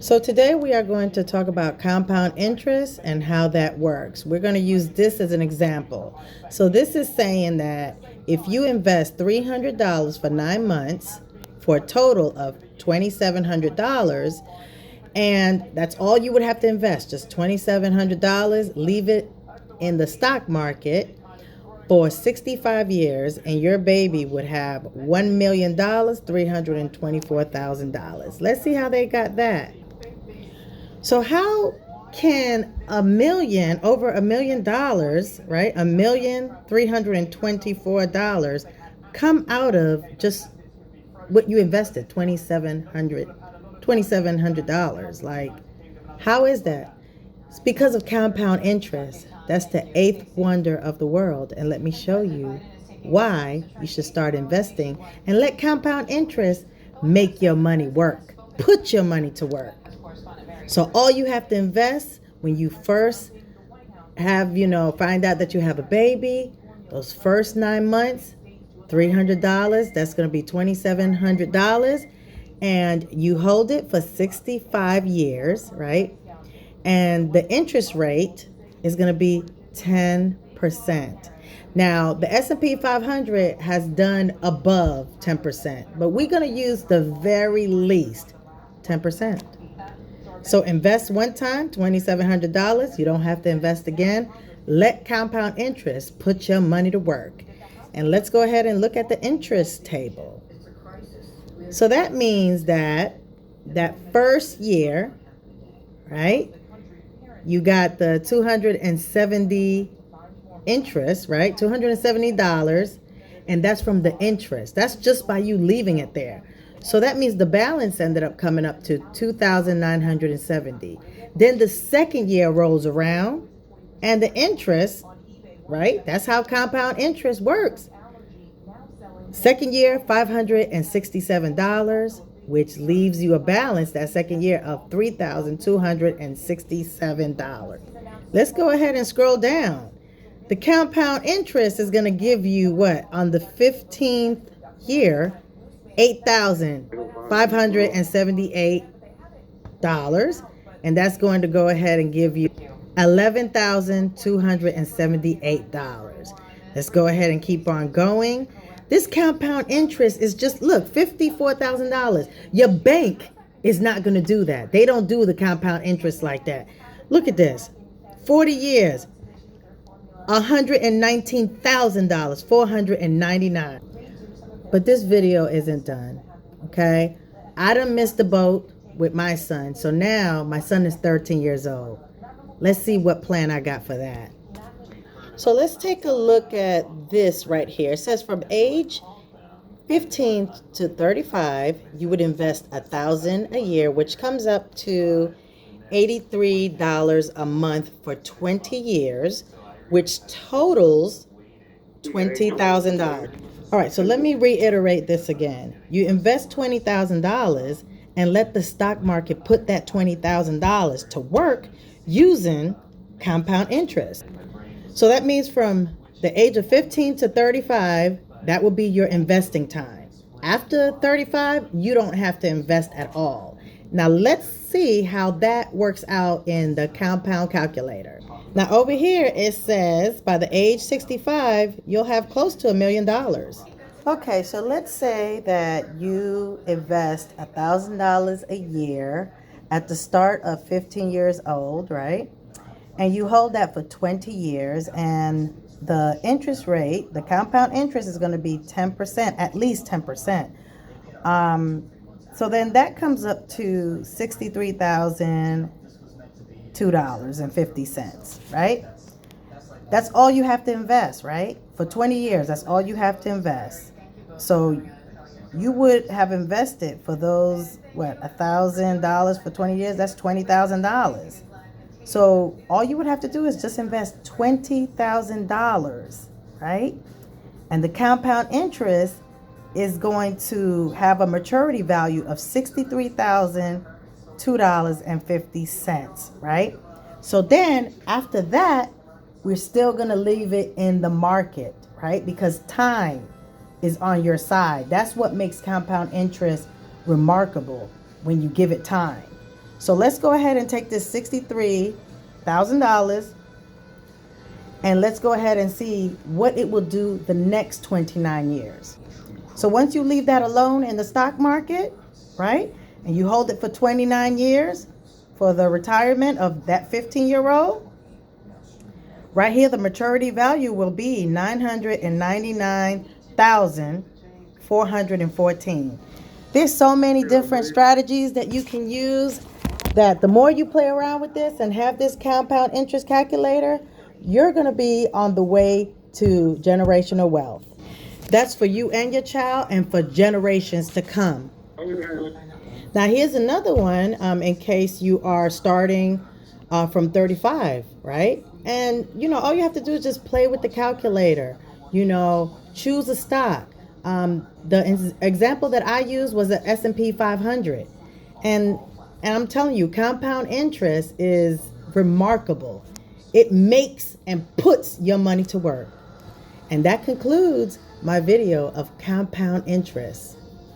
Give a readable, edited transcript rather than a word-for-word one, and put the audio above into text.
So today we are going to talk about compound interest and how that works. We're going to use this as an example. So this is saying that if you invest $300 for 9 months for a total of $2,700, and that's all you would have to invest, just $2,700, leave it in the stock market for 65 years, and your baby would have $1,000,000, $324,000. Let's see how they got that. So how can over $1,000,000, right? $1,324,000 come out of just what you invested, $2,700. Like, how is that? It's because of compound interest. That's the eighth wonder of the world. And let me show you why you should start investing and let compound interest make your money work. Put your money to work. So all you have to invest when you first have, find out that you have a baby, those first 9 months, $300, that's going to be $2,700. And you hold it for 65 years, right? And the interest rate is going to be 10%. Now, the S&P 500 has done above 10%, but we're going to use the very least 10%. So invest one time, $2,700. You don't have to invest again. Let compound interest put your money to work. And let's go ahead and look at the interest table. So that means that first year, right, you got the 270 interest, right? $270, and that's from the interest. That's just by you leaving it there. So that means the balance ended up coming up to 2,970. Then the second year rolls around, and the interest, right? That's how compound interest works. Second year, $567, which leaves you a balance that second year of $3,267. Let's go ahead and scroll down. The compound interest is going to give you what? On the 15th year, $8,578. And that's going to go ahead and give you $11,278. Let's go ahead and keep on going. This compound interest is just, look, $54,000. Your bank is not going to do that. They don't do the compound interest like that. Look at this. 40 years, $119,000, $499. But this video isn't done, okay? I done missed the boat with my son. So now my son is 13 years old. Let's see what plan I got for that. So let's take a look at this right here. It says from age 15 to 35, you would invest $1,000 a year, which comes up to $83 a month for 20 years, which totals $20,000. All right, so let me reiterate this again. You invest $20,000 and let the stock market put that $20,000 to work using compound interest. So that means from the age of 15 to 35, that will be your investing time. After 35, you don't have to invest at all. Now let's see how that works out in the compound calculator. Now over here it says by the age 65, you'll have close to $1,000,000. Okay, so let's say that you invest $1,000 a year at the start of 15 years old, right? And you hold that for 20 years, and the interest rate, the compound interest is going to be 10%, at least 10%. So then that comes up to $63,002.50, right? That's all you have to invest, right? For 20 years, that's all you have to invest. So you would have invested for those, $1,000 for 20 years? That's $20,000. So all you would have to do is just invest $20,000, right? And the compound interest is going to have a maturity value of $63,002.50, right? So then after that, we're still going to leave it in the market, right? Because time is on your side. That's what makes compound interest remarkable, when you give it time. So let's go ahead and take this $63,000 and let's go ahead and see what it will do the next 29 years. So once you leave that alone in the stock market, right, and you hold it for 29 years for the retirement of that 15-year-old, right here, the maturity value will be $999,414. There's so many different strategies that you can use, that the more you play around with this and have this compound interest calculator, you're going to be on the way to generational wealth. That's for you and your child and for generations to come. Now, here's another one in case you are starting from 35, right? And, all you have to do is just play with the calculator, choose a stock. The example that I used was the S&P 500. And I'm telling you, compound interest is remarkable. It makes and puts your money to work. And that concludes my video of compound interest.